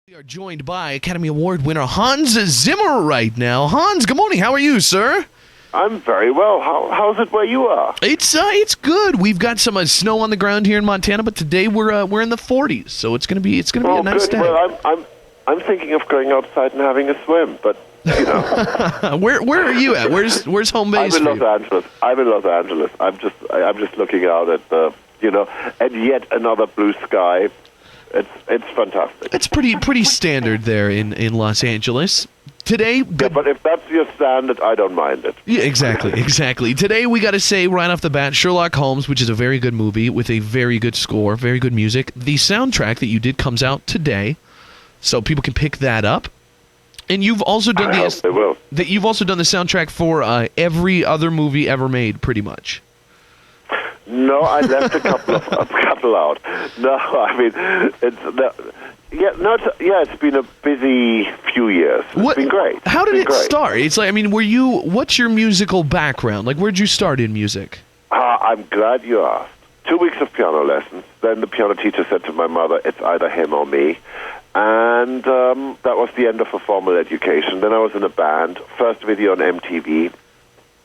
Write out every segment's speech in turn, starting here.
We are joined by Academy Award winner Hans Zimmer right now. Hans, good morning. How are you, sir? I'm very well. How's it where you are? It's good. We've got some snow on the ground here in Montana, but today we're in the 40s, so it's gonna be a nice day. Well, I'm thinking of going outside and having a swim, but you know. Where are you at? Where's home base? I'm in Los Angeles. I'm just looking out at the and yet another blue sky. It's fantastic. It's pretty standard there in Los Angeles. Today, yeah, but if that's your standard, I don't mind it. Yeah, exactly. Today, we got to say right off the bat, Sherlock Holmes, which is a very good movie with a very good score, very good music. The soundtrack that you did comes out today, so people can pick that up. And you've also done you've also done the soundtrack for every other movie ever made, pretty much. No, I left a couple out. No, I mean it's been a busy few years. It's been great. How did it start? It's like, I mean, what's your musical background? Like, where'd you start in music? I'm glad you asked. 2 weeks of piano lessons. Then the piano teacher said to my mother, "It's either him or me." And that was the end of a formal education. Then I was in a band. First video on MTV.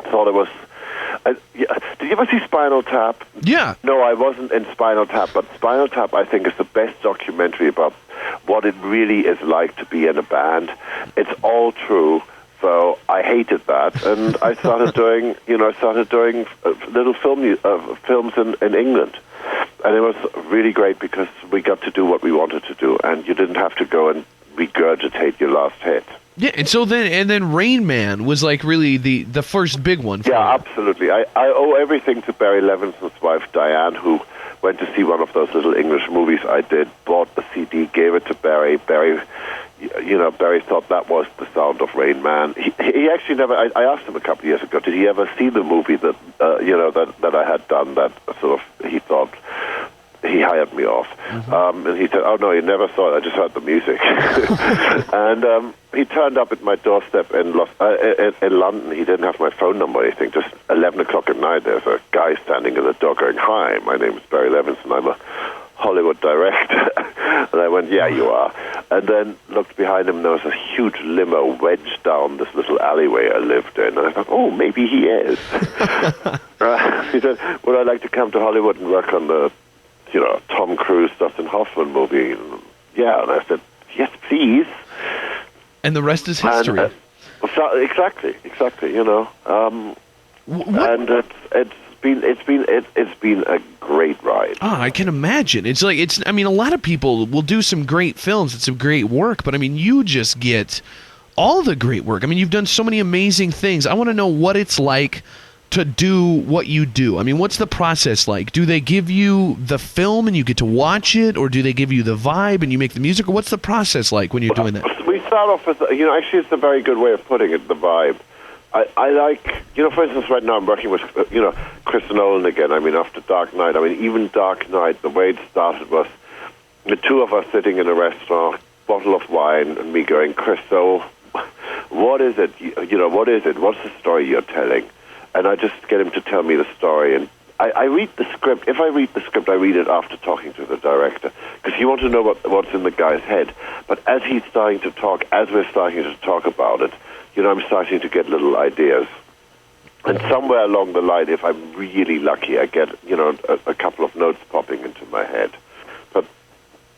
Thought it was. Did you ever see Spinal Tap? Yeah. No, I wasn't in Spinal Tap, but Spinal Tap, I think, is the best documentary about what it really is like to be in a band. It's all true, so I hated that, and I started doing, little films in England, and it was really great because we got to do what we wanted to do, and you didn't have to go and regurgitate your last hit. Yeah, and so then Rain Man was like really the first big one for you. Absolutely. I owe everything to Barry Levinson's wife, Diane, who went to see one of those little English movies I did, bought the CD, gave it to Barry. Barry thought that was the sound of Rain Man. He actually never, I asked him a couple of years ago, did he ever see the movie that I had done that sort of, he thought, he hired me off. Mm-hmm. And he said, "Oh, no, you never saw it. I just heard the music." And he turned up at my doorstep in London. He didn't have my phone number or anything. Just 11 o'clock at night, there's a guy standing in the door going, "Hi, my name is Barry Levinson. I'm a Hollywood director." And I went, "Yeah, you are." And then looked behind him, and there was a huge limo wedged down this little alleyway I lived in. And I thought, oh, maybe he is. He said, "Would I like to come to Hollywood and work on the Tom Cruise, Dustin Hoffman movie?" Yeah, and I said, "Yes, please." And the rest is history. And, exactly. And it's been a great ride. I can imagine. I mean, a lot of people will do some great films and some great work, but I mean, you just get all the great work. I mean, you've done so many amazing things. I want to know what it's like to do what you do. I mean, what's the process like? Do they give you the film and you get to watch it, or do they give you the vibe and you make the music, or what's the process like when you're doing that? We start off with, actually it's a very good way of putting it, the vibe. I like, for instance, right now I'm working with, Chris Nolan again. I mean, after Dark Knight, even Dark Knight, the way it started was the two of us sitting in a restaurant, bottle of wine, and me going, "Chris, so what is it? What is it? What's the story you're telling?" And I just get him to tell me the story, and I read the script. If I read the script, I read it after talking to the director, because you want to know what's in the guy's head. But as he's starting to talk, as we're starting to talk about it, I'm starting to get little ideas. And somewhere along the line, if I'm really lucky, I get, a couple of notes popping into my head. But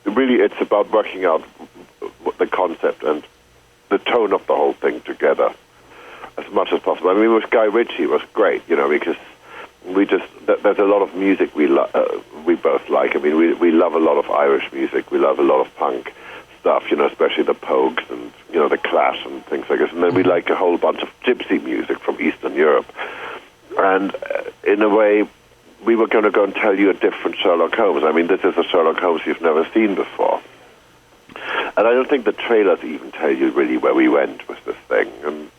really, it's about working out the concept and the tone of the whole thing together as much as possible. I mean, with Guy Ritchie, it was great, because there's a lot of music we both like. I mean, we love a lot of Irish music. We love a lot of punk stuff, especially the Pogues and, the Clash and things like this. And then we like a whole bunch of gypsy music from Eastern Europe. And in a way, we were going to go and tell you a different Sherlock Holmes. I mean, this is a Sherlock Holmes you've never seen before. And I don't think the trailers even tell you really where we went with this thing. And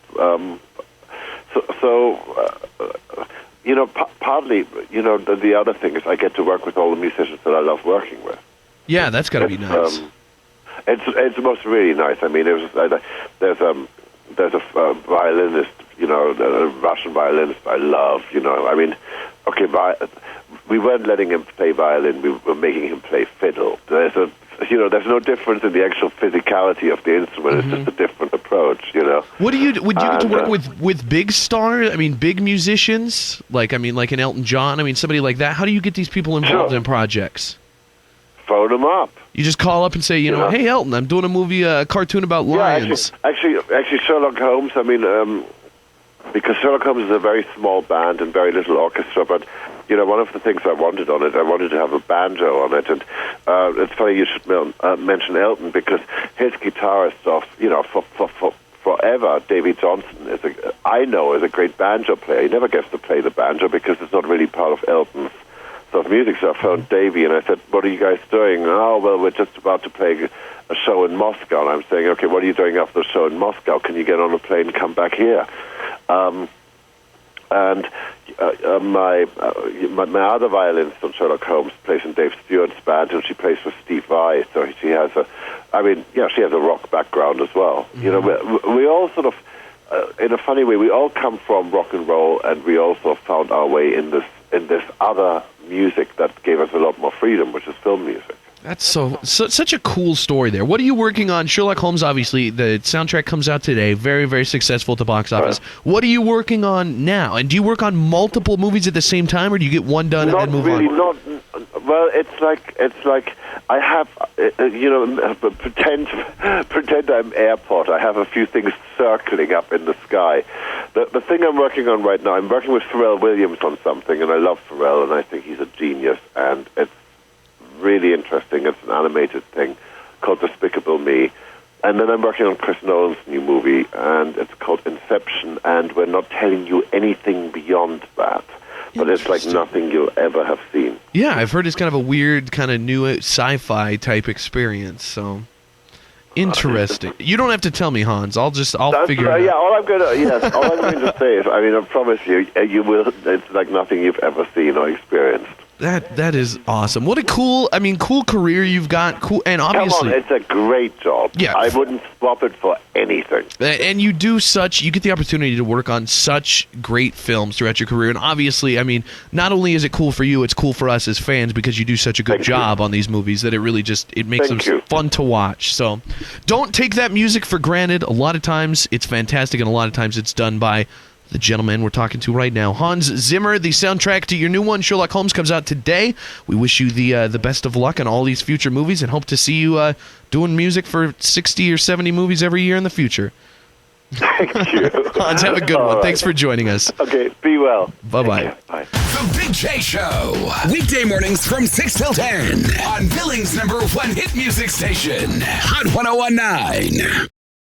partly, the other thing is I get to work with all the musicians that I love working with. Yeah, that's got to be nice. It's most really nice. I mean, there's a violinist, a Russian violinist I love. I mean, okay, we weren't letting him play violin. We were making him play fiddle. There's a there's no difference in the actual physicality of the instrument. It's just a different approach, Would you get to work with big stars? I mean, big musicians, like an Elton John. Somebody like that. How do you get these people involved in projects? Phone them up. You just call up and say, hey Elton, I'm doing a movie, a cartoon about lions. Yeah, actually, Sherlock Holmes. Because Sherlock Holmes is a very small band and very little orchestra, but one of the things I wanted on it, I wanted to have a banjo on it, and it's funny you should mention Elton, because his guitarist for forever, Davy Johnson, is a great banjo player. He never gets to play the banjo because it's not really part of Elton's sort of music. So I phoned Davy and I said, "What are you guys doing?" "Oh, well, we're just about to play a show in Moscow." And I'm saying, "Okay, what are you doing after the show in Moscow? Can you get on a plane and come back here?" My other violinist on Sherlock Holmes plays in Dave Stewart's band, and she plays with Steve Vai. So she has she has a rock background as well. We all sort of, in a funny way, we all come from rock and roll, and we also found our way in this other music that gave us a lot more freedom, which is film music. That's such a cool story there. What are you working on? Sherlock Holmes, obviously, the soundtrack comes out today. Very, very successful at the box office. Right. What are you working on now? And do you work on multiple movies at the same time, or do you get one done and then move on? Well, it's like I have, pretend I'm airport. I have a few things circling up in the sky. The thing I'm working on right now, I'm working with Pharrell Williams on something, and I love Pharrell, and I think he's a genius, and it's really interesting. It's an animated thing called Despicable Me. And then I'm working on Chris Nolan's new movie, and it's called Inception, and we're not telling you anything beyond that. But it's like nothing you'll ever have seen. Yeah, I've heard it's kind of a weird, kind of new sci-fi type experience, so interesting. You don't have to tell me, Hans. I'll figure it out. Yeah, all I'm going to say is, I promise you, you will. It's like nothing you've ever seen or experienced. That is awesome. What a cool career you've got. Cool, and obviously, come on, it's a great job. Yeah, I wouldn't swap it for anything. And you get the opportunity to work on such great films throughout your career. And obviously, not only is it cool for you, it's cool for us as fans because you do such a good job on these movies that it really it makes them fun to watch. So, don't take that music for granted. A lot of times it's fantastic, and a lot of times it's done by the gentleman we're talking to right now, Hans Zimmer. The soundtrack to your new one, Sherlock Holmes, comes out today. We wish you the best of luck on all these future movies and hope to see you doing music for 60 or 70 movies every year in the future. Thank you. Hans, have a good one. Right. Thanks for joining us. Okay, be well. Bye-bye. Bye. The Big J Show. Weekday mornings from 6 till 10 on Billings' #1 hit music station, Hot 101.9.